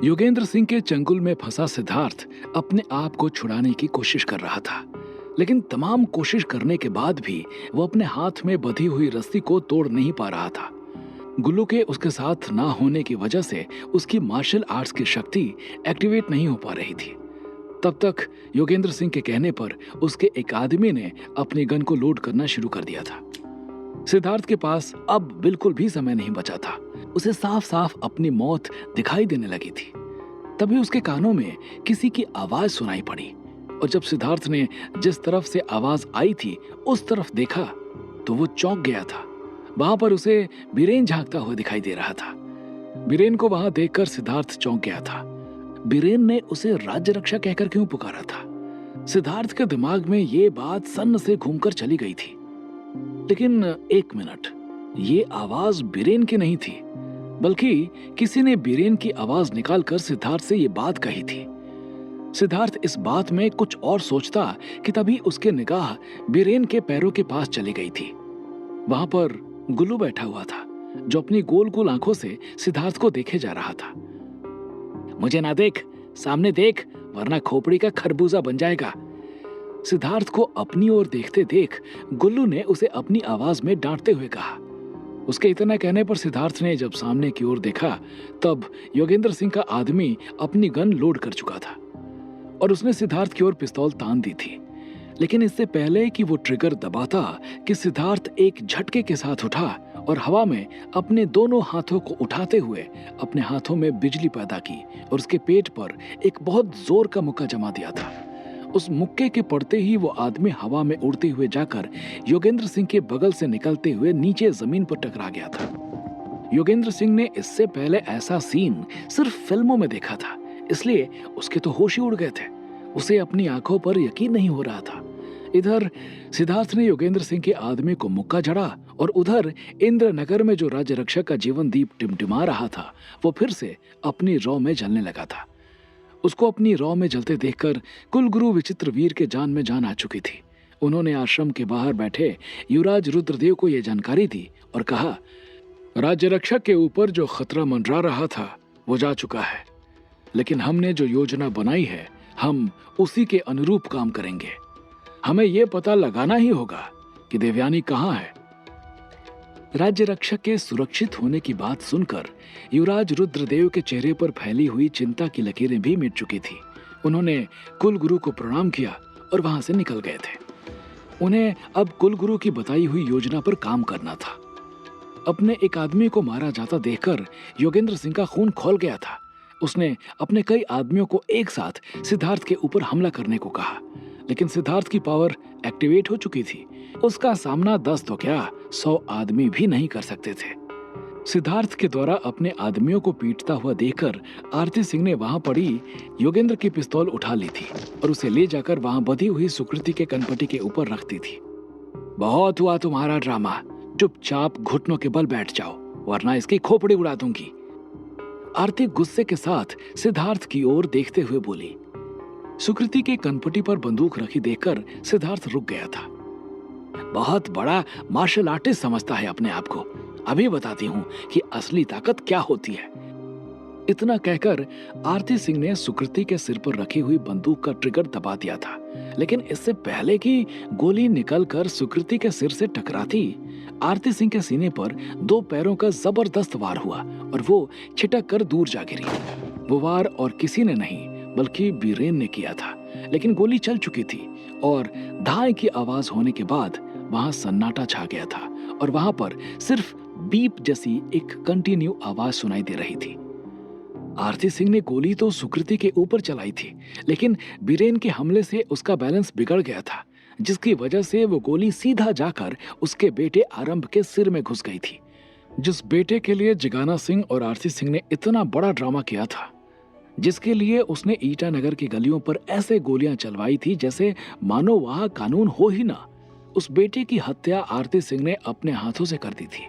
योगेंद्र सिंह के चंगुल में फंसा सिद्धार्थ अपने आप को छुड़ाने की कोशिश कर रहा था, लेकिन तमाम कोशिश करने के बाद भी वो अपने हाथ में बंधी हुई रस्सी को तोड़ नहीं पा रहा था। गुल्लू के उसके साथ ना होने की वजह से उसकी मार्शल आर्ट्स की शक्ति एक्टिवेट नहीं हो पा रही थी। तब तक योगेंद्र सिंह के कहने पर उसके एक आदमी ने अपनी गन को लोड करना शुरू कर दिया था। सिद्धार्थ के पास अब बिल्कुल भी समय नहीं बचा था। उसे साफ साफ अपनी मौत दिखाई देने लगी थी। तभी उसके कानों में किसी की आवाज सुनाई पड़ी और जब सिद्धार्थ ने जिस तरफ से आवाज आई थी उस तरफ देखा तो वो चौंक गया था। वहां पर उसे बीरेन झांकता हुआ दिखाई दे रहा था। बीरेन को वहां देखकर सिद्धार्थ चौंक गया था। बीरेन ने उसे राज्य रक्षा कहकर क्यों पुकारा था? सिद्धार्थ के दिमाग में ये बात सन्न से घूमकर चली गई थी। लेकिन एक मिनट, ये आवाज बीरेन की नहीं थी, बल्कि किसी ने बीरेन की आवाज निकालकर सिद्धार्थ से ये बात कही थी। सिद्धार्थ इस बात में कुछ और सोचता कि तभी उसके निगाह बीरेन के पैरों के पास चली गई थी। वहां पर गुल्लू बैठा हुआ था, जो अपनी गोल गोल आंखों से सिद्धार्थ को देखे जा रहा था। मुझे ना देख, सामने देख, वरना खोपड़ी का खरबूजा बन जाएगा। सिद्धार्थ को अपनी ओर देखते देख गुल्लू ने उसे अपनी आवाज में डांटते हुए कहा। उसके इतना कहने पर सिद्धार्थ ने जब सामने की ओर देखा तब योगेंद्र सिंह का आदमी अपनी गन लोड कर चुका था और उसने सिद्धार्थ की ओर पिस्तौल तान दी थी। लेकिन इससे पहले कि वो ट्रिगर दबाता कि सिद्धार्थ एक झटके के साथ उठा और हवा में अपने दोनों हाथों को उठाते हुए अपने हाथों में बिजली पैदा की और उसके पेट पर एक बहुत जोर का मुक्का जमा दिया था। उस मुक्के के पड़ते ही वो आदमी हवा में उड़ते हुए जाकर योगेंद्र सिंह के बगल से निकलते हुए नीचे जमीन पर टकरा गया था। योगेंद्र सिंह ने इससे पहले ऐसा सीन सिर्फ फिल्मों में देखा था, इसलिए उसके तो होश ही उड़ गए थे। उसे अपनी आंखों पर यकीन नहीं हो रहा था। इधर सिद्धार्थ ने योगेंद्र सिंह के आदमी को मुक्का जड़ा और उधर इंद्रनगर में जो राज्य रक्षक का जीवन दीप टिमटिमा रहा था वो फिर से अपनी रौ में जलने लगा था। उसको अपनी रौ में जलते देखकर कुलगुरु विचित्रवीर के जान में जान आ चुकी थी। उन्होंने आश्रम के बाहर बैठे युवराज रुद्रदेव को यह जानकारी दी और कहा, राज्य रक्षक के ऊपर जो खतरा मंडरा रहा था वो जा चुका है, लेकिन हमने जो योजना बनाई है हम उसी के अनुरूप काम करेंगे। हमें यह पता लगाना ही होगा कि देवयानी कहाँ है। राज्य रक्षक के सुरक्षित होने की बात सुनकर युवराज रुद्रदेव के चेहरे पर फैली हुई चिंता की लकीरें भी मिट चुकी थी। उन्होंने कुलगुरु को प्रणाम किया और वहां से निकल गए थे। उन्हें अब कुलगुरु की बताई हुई योजना पर काम करना था। अपने एक आदमी को मारा जाता देखकर योगेंद्र सिंह का खून खौल गया था। उसने अपने कई आदमियों को एक साथ सिद्धार्थ के ऊपर हमला करने को कहा, लेकिन सिद्धार्थ की पावर एक्टिवेट हो चुकी थी। उसका सामना 10 तो क्या 100 आदमी भी नहीं कर सकते थे। सिद्धार्थ के द्वारा अपने आदमियों को पीटता हुआ देखकर आरती सिंह ने वहां पड़ी योगेंद्र की पिस्तौल उठा ली थी और उसे ले जाकर वहां बधी हुई सुकृति के कनपटी के ऊपर रख दी थी। बहुत हुआ तुम्हारा ड्रामा, चुपचाप घुटनों के बल बैठ जाओ वरना इसकी खोपड़ी उड़ा दूंगी। आरती गुस्से के साथ सिद्धार्थ की ओर देखते हुए बोली। सुकृति के कनपटी पर बंदूक रखी देखकर सिद्धार्थ रुक गया था। बहुत बड़ा मार्शल आर्टिस्ट समझता है अपने आप को। अभी बताती हूँ कि असली ताकत क्या होती है। इतना कहकर आरती सिंह ने सुकृति के सिर पर रखी हुई बंदूक का ट्रिगर दबा दिया था, लेकिन इससे पहले कि गोली निकलकर सुकृति के सिर से टकराती, आरती सिंह के सीने पर 2 पैरों का जबरदस्त वार हुआ और वो छिटक कर दूर जा गिरी। वो वार और किसी ने नहीं बल्कि बीरेन ने किया था, लेकिन गोली चल चुकी थी और धाय की आवाज होने के बाद वहां सन्नाटा छा गया था और वहां पर सिर्फ बीप जैसी एक कंटिन्यू आवाज सुनाई दे रही थी। आरती सिंह ने गोली तो सुकृति के ऊपर चलाई थी, लेकिन बीरेन के हमले से उसका बैलेंस बिगड़ गया था, जिसकी वजह से वो गोली सीधा जाकर उसके बेटे आरंभ के सिर में घुस गई थी। जिस बेटे के लिए जिगाना सिंह और आरती सिंह ने इतना बड़ा ड्रामा किया था, जिसके लिए उसने ईटानगर की गलियों पर ऐसे गोलियां चलवाई थी जैसे मानो वहां कानून हो ही ना, उस बेटे की हत्या आरती सिंह ने अपने हाथों से कर दी थी।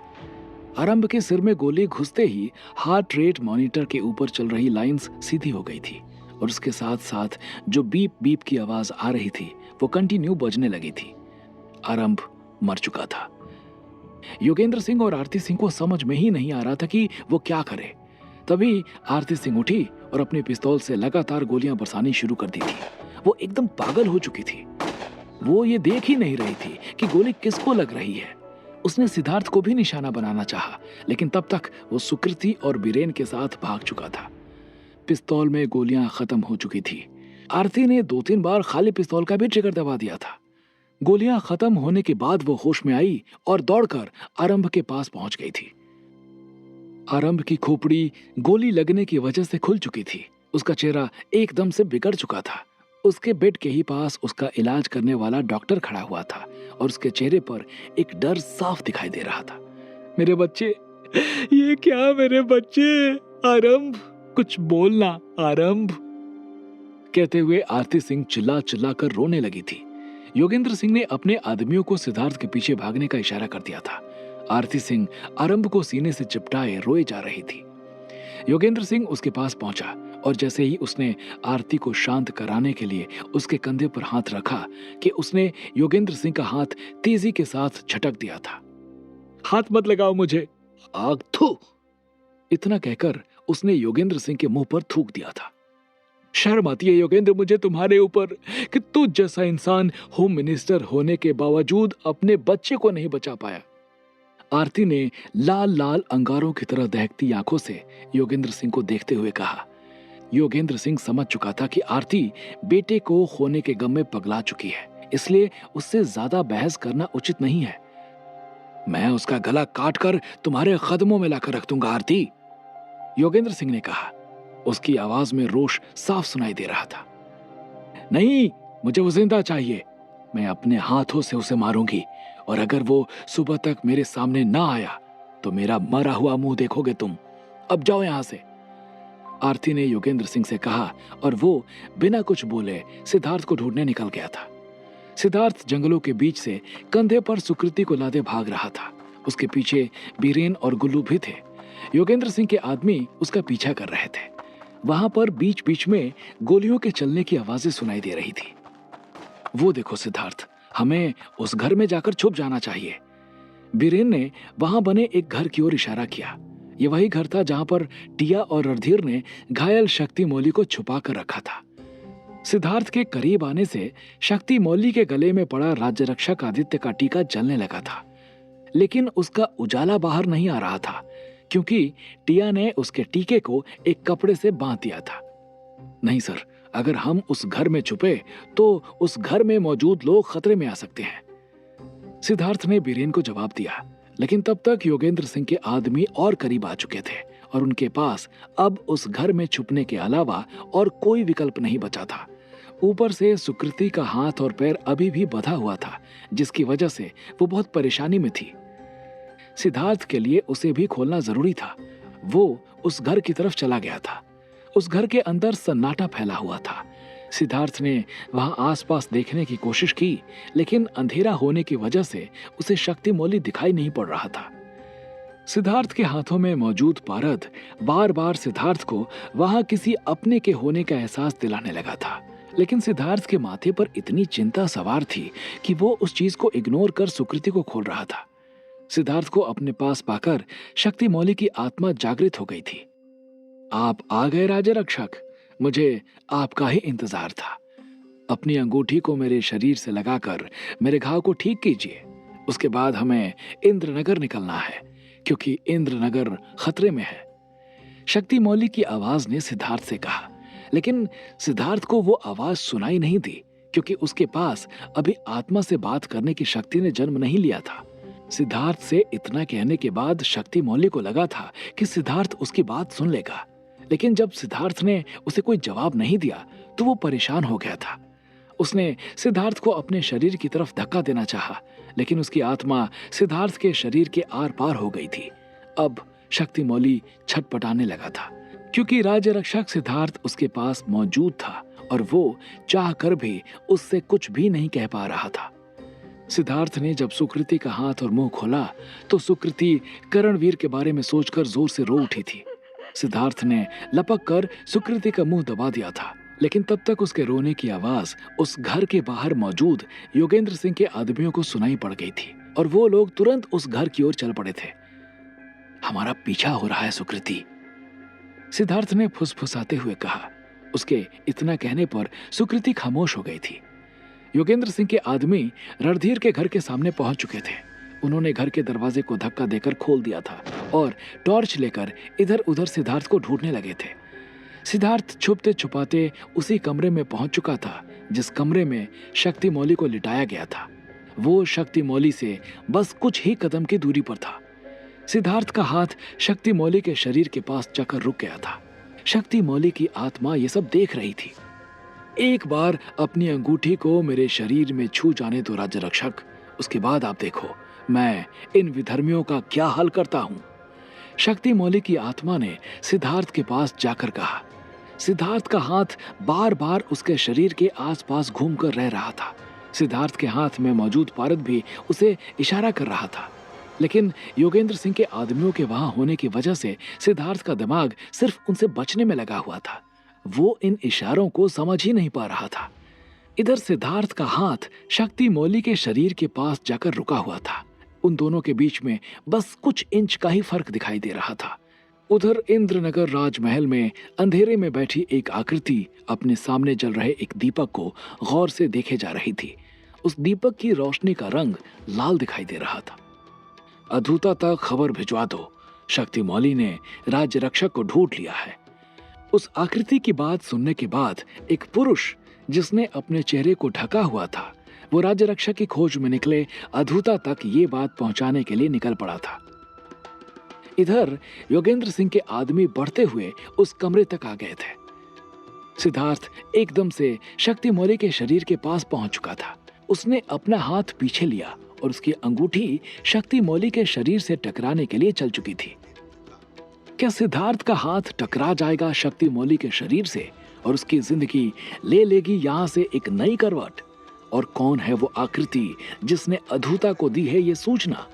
आरंभ के सिर में गोली घुसते ही हार्ट रेट मॉनिटर के ऊपर चल रही लाइंस सीधी हो गई थी और उसके साथ साथ जो बीप बीप की आवाज आ रही थी वो कंटिन्यू बजने लगी थी। आरंभ मर चुका था। योगेंद्र सिंह और आरती सिंह को समझ में ही नहीं आ रहा था कि वो क्या करे। तभी आरती सिंह उठी और अपनी पिस्तौल से लगातार गोलियां बरसानी शुरू कर दी थी। वो एकदम पागल हो चुकी थी। वो ये देख ही नहीं रही थी कि गोली किसको लग रही है। उसने सिद्धार्थ को भी निशाना बनाना चाहा, लेकिन तब तक वो सुकृति और बीरेन के साथ भाग चुका था। पिस्तौल में गोलियां खत्म हो चुकी थी। आरती ने 2-3 बार खाली पिस्तौल का भी ट्रिगर दबा दिया था। गोलियां खत्म होने के बाद वो होश में आई और दौड़कर आरंभ के पास पहुंच गई थी। आरंभ की खोपड़ी गोली लगने की वजह से खुल चुकी थी। उसका चेहरा एकदम से बिगड़ चुका था। उसके बेड के ही पास उसका इलाज करने वाला डॉक्टर खड़ा हुआ था और उसके चेहरे पर एक डर साफ दिखाई दे रहा था। मेरे बच्चे, ये क्या मेरे बच्चे? आरंभ, कुछ बोलना आरंभ, कहते हुए आरती सिंह चिल्ला चिल्ला कर रोने लगी थी। योगेंद्र सिंह ने अपने आदमियों को सिद्धार्थ के पीछे भागने का इशारा कर दिया था। आरती सिंह आरंभ को सीने से चिपटाए रोए जा रही थी। योगेंद्र सिंह उसके पास पहुंचा और जैसे ही उसने आरती को शांत कराने के लिए उसके कंधे पर हाथ रखा कि उसने योगेंद्र सिंह का हाथ तेजी के साथ झटक दिया था। हाथ मत लगाओ मुझे, आग थू, इतना कहकर उसने योगेंद्र सिंह के मुंह पर थूक दिया था। शर्म आती है योगेंद्र मुझे तुम्हारे ऊपर कि तू जैसा इंसान होम मिनिस्टर होने के बावजूद अपने बच्चे को नहीं बचा पाया। आरती ने लाल लाल अंगारों की तरह दहकती आंखों से योगेंद्र सिंह को देखते हुए कहा। योगेंद्र सिंह समझ चुका था कि आरती बेटे को खोने के गम में पगला चुकी है, इसलिए उससे ज्यादा बहस करना उचित नहीं है। मैं उसका गला काट कर तुम्हारे कदमों में लाकर रख दूंगा आरती, योगेंद्र सिंह ने कहा। उसकी आवाज में रोष साफ सुनाई दे रहा था। नहीं, मुझे वो जिंदा चाहिए। मैं अपने हाथों से उसे मारूंगी और अगर वो सुबह तक मेरे सामने ना आया तो मेरा मरा हुआ मुंह देखोगे तुम। अब जाओ यहां से, आरती ने योगेंद्र सिंह से कहा और वो बिना कुछ बोले सिद्धार्थ को ढूंढने निकल गया था। सिद्धार्थ जंगलों के बीच से कंधे पर सुकृति को लादे भाग रहा था। उसके पीछे बीरेन और गुल्लू भी थे। योगेंद्र सिंह के आदमी उसका पीछा कर रहे थे। वहां पर बीच बीच में गोलियों के चलने की आवाजें सुनाई दे रही थी। वो देखो सिद्धार्थ, हमें उस घर में जाकर छुप जाना चाहिए। बीरेन ने वहां बने एक घर की ओर इशारा किया। ये वही घर था जहां पर टिया और रणधीर ने घायल शक्ति मौली को छुपा कर रखा था। सिद्धार्थ के करीब आने से शक्ति मौली के गले में पड़ा राज्य रक्षक आदित्य का टीका जलने लगा था, लेकिन उसका उजाला बाहर नहीं आ रहा था क्योंकि टिया ने उसके टीके को एक कपड़े से बांध दिया था। नहीं सर, अगर हम उस घर में छुपे तो उस घर में मौजूद लोग खतरे में आ सकते हैं, सिद्धार्थ ने बीरेन को जवाब दिया। लेकिन तब तक योगेंद्र सिंह के आदमी और करीब आ चुके थे और उनके पास अब उस घर में छुपने के अलावा और कोई विकल्प नहीं बचा था। ऊपर से सुकृति का हाथ और पैर अभी भी बंधा हुआ था, जिसकी वजह से वो बहुत परेशानी में थी। सिद्धार्थ के लिए उसे भी खोलना जरूरी था। वो उस घर की तरफ चला गया था। उस घर के अंदर सन्नाटा फैला हुआ था। सिद्धार्थ ने वहां आसपास देखने की कोशिश की, लेकिन अंधेरा होने की वजह से उसे शक्ति मौली दिखाई नहीं पड़ रहा था। सिद्धार्थ के हाथों में मौजूद पारद बार बार सिद्धार्थ को वहां किसी अपने के होने का एहसास दिलाने लगा था, लेकिन सिद्धार्थ के माथे पर इतनी चिंता सवार थी कि वो उस चीज को इग्नोर कर सुकृति को खोल रहा था। सिद्धार्थ को अपने पास पाकर शक्ति मौली की आत्मा जागृत हो गई थी। आप आ गए राज्य रक्षक, मुझे आपका ही इंतजार था। अपनी अंगूठी को मेरे शरीर से लगाकर मेरे घाव को ठीक कीजिए। उसके बाद हमें इंद्रनगर निकलना है क्योंकि इंद्रनगर खतरे में है, शक्ति मौली की आवाज ने सिद्धार्थ से कहा। लेकिन सिद्धार्थ को वो आवाज सुनाई नहीं दी क्योंकि उसके पास अभी आत्मा से बात करने की शक्ति ने जन्म नहीं लिया था। सिद्धार्थ से इतना कहने के बाद शक्ति मौली को लगा था कि सिद्धार्थ उसकी बात सुन लेगा, लेकिन जब सिद्धार्थ ने उसे कोई जवाब नहीं दिया तो वो परेशान हो गया था। उसने सिद्धार्थ को अपने शरीर की तरफ धक्का देना चाहा, लेकिन उसकी आत्मा सिद्धार्थ के शरीर के आर पार हो गई थी। अब शक्ति मौली छटपटाने लगा था क्योंकि राज्य रक्षक सिद्धार्थ उसके पास मौजूद था और वो चाह कर भी उससे कुछ भी नहीं कह पा रहा था। सिद्धार्थ ने जब सुकृति का हाथ और मुंह खोला तो सुकृति करणवीर के बारे में सोचकर जोर से रो उठी थी। सिद्धार्थ ने लपक कर सुकृति का मुंह दबा दिया था, लेकिन तब तक उसके रोने की आवाज उस घर के बाहर मौजूद योगेंद्र सिंह के आदमियों को सुनाई पड़ गई थी और वो लोग तुरंत उस घर की ओर चल पड़े थे। हमारा पीछा हो रहा है सुकृति, सिद्धार्थ ने फुसफुसाते हुए कहा। उसके इतना कहने पर सुकृति खामोश हो गई थी। योगेंद्र सिंह के आदमी रणधीर के घर के सामने पहुंच चुके थे। उन्होंने घर के दरवाजे को धक्का देकर खोल दिया था और टॉर्च लेकर इधर उधर सिद्धार्थ को ढूंढने लगे थे। सिद्धार्थ छुपते छुपाते उसी कमरे में पहुंच चुका था जिस कमरे में शक्ति मौली को लिटाया गया था। वो शक्ति मौली से बस कुछ ही कदम की दूरी पर था। सिद्धार्थ का हाथ शक्ति मौली के शरीर के पास जाकर रुक गया था। शक्ति मौली की आत्मा ये सब देख रही थी। एक बार अपनी अंगूठी को मेरे शरीर में छू जाने दो राज्य रक्षक, उसके बाद आप देखो मैं इन विधर्मियों का क्या हाल करता हूं। शक्ति मौली की आत्मा ने सिद्धार्थ के पास जाकर कहा। सिद्धार्थ का हाथ बार बार उसके शरीर के आसपास घूमकर रह रहा था। सिद्धार्थ के हाथ में मौजूद पारद भी उसे इशारा कर रहा था, लेकिन योगेंद्र सिंह के आदमियों के वहां होने की वजह से सिद्धार्थ का दिमाग सिर्फ उनसे बचने में लगा हुआ था। वो इन इशारों को समझ ही नहीं पा रहा था। इधर सिद्धार्थ का हाथ शक्ति मौली के शरीर के पास जाकर रुका हुआ था। उन दोनों के बीच में बस कुछ इंच का ही फर्क दिखाई दे रहा था। उधर इंद्रनगर राजमहल में अंधेरे में बैठी एक आकृति अपने सामने जल रहे एक दीपक को गौर से देखे जा रही थी। उस दीपक की रोशनी का रंग लाल दिखाई दे रहा था। अधूता तक खबर भिजवा दो, शक्ति मौली ने राज्य रक्षक को ढूंढ लिया है। उस आकृति की बात सुनने के बाद एक पुरुष जिसने अपने चेहरे को ढका हुआ था, वो राज्य रक्षक की खोज में निकले अधूता तक ये बात पहुंचाने के लिए निकल पड़ा था। इधर योगेंद्र सिंह के आदमी बढ़ते हुए उस कमरे तक आ गए थे। सिद्धार्थ एकदम से शक्ति मौली के शरीर के पास पहुंच चुका था। उसने अपना हाथ पीछे लिया और उसकी अंगूठी शक्ति मौली के शरीर से टकराने के लिए चल चुकी थी। क्या सिद्धार्थ का हाथ टकरा जाएगा शक्ति मौली के शरीर से और उसकी जिंदगी ले लेगी यहां से एक नई करवट? और कौन है वो आकृति जिसने अधूता को दी है ये सूचना?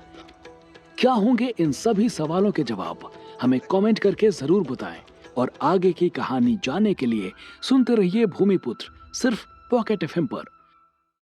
क्या होंगे इन सभी सवालों के जवाब? हमें कमेंट करके जरूर बताएं और आगे की कहानी जानने के लिए सुनते रहिए भूमिपुत्र, सिर्फ पॉकेट एफएम पर।